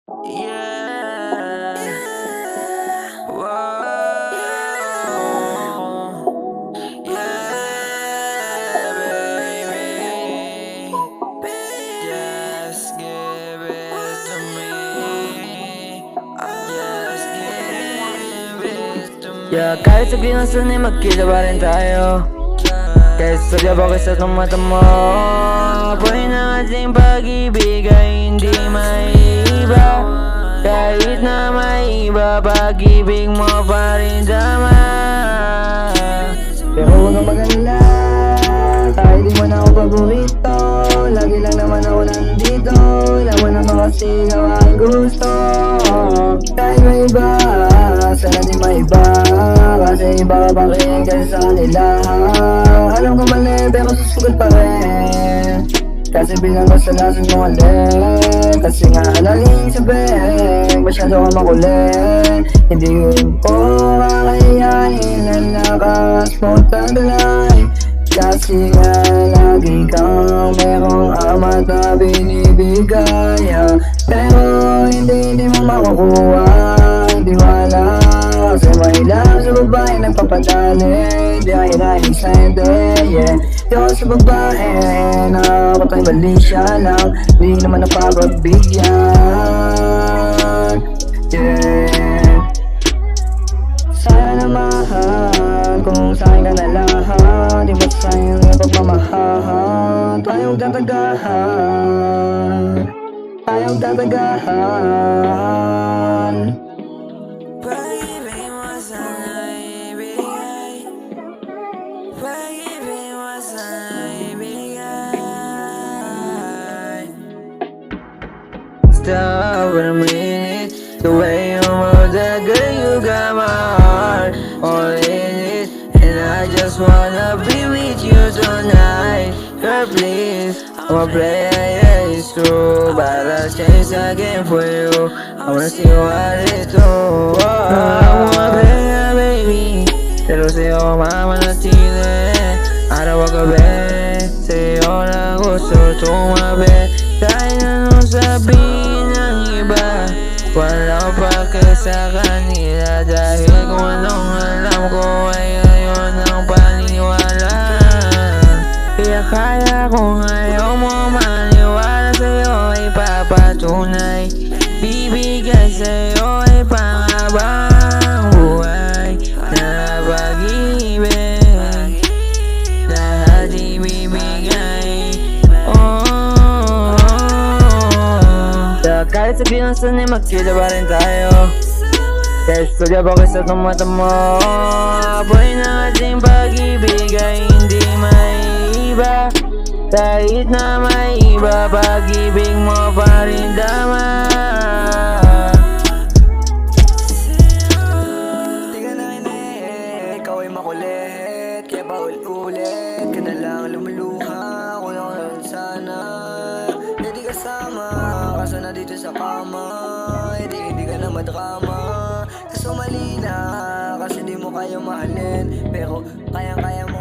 Yeah. Whoa. Yeah, baby. Just give it to me. Just give it to me. Yeah, kahit sabihin ng sanay magkita pa rin tayo. Kahit sadya bakit sa mata mo, apoy ng ating pag-ibig ay hindi maiiba. Kahit na maiba, pag-ibig mo pa rin tama. Pero huwag kang mag-alala, kahit di mo na ako paborito, lagi lang naman ako nandito. Alam mo naman kasi ikaw ang gusto. Kahit may iba, sana di maiba, kasi iba ka pa rin kasi sa kanila. Alam ko mali pero susugal pa rin, kasi bilang ko sa lason mo ulit. Kasi nga alaling sa beg, masyado ka makulit. Hindi ko kakayanin na lakas mo taglay, kasi nga lagi kang merong amat na binibigay. Pero hindi mo makukuha, hindi mo alam. Kasi may love sa babae nagpapadali, di ay naisente, yeah. Di ako sa babae na patay mali siya lang, di naman napapagbigyan, yeah. Sana mahal kung sa'kin ka na lahat, di ba sa'yo yung pagmamahal? Tayong tatagahan, tayong tatagahan. Pag-ibig mo sana ibigay, pag-ibig mo sana ibigay. Stop for a minute, the way you move that girl, you got my heart all in it. And I just wanna be with you tonight. Girl, please, I'ma play, yeah, it's true, but I'll change again for you. I wanna see what it do. I wanna play, yeah, baby, pero sa'yo mamanatili. Araw at gabi, sa'yo na gusto tumabi. Kahit anong sabihin ng iba, walang pake sa kanila. Dahil kung anong alam ko ay ngayon ang paniniwala. Kaya kaya kung ayaw mo maniwala, sa'yo ay papatunay. Bibigay sa'yo ay panghabang buhay na pag-ibig, lahat ibibigay. Oh, yeah, kahit sabihin ng sanay magkita pa rin tayo. Kahit sadya bakit sa mata mo, apoy ng ating pag-ibig ay hindi maiiba. Kahit na maiba, pag-ibig mo pa rin tama. Di ka na kinig, ikaw ay makulit, kaya paulit-ulit ka na lang lumuluha. Kung ako lang sana, hindi kasama, kaso na dito sa kama. Hindi ka na madrama, kaso mali na, kasi di mo kayo mahalin. Pero kayang-kaya mo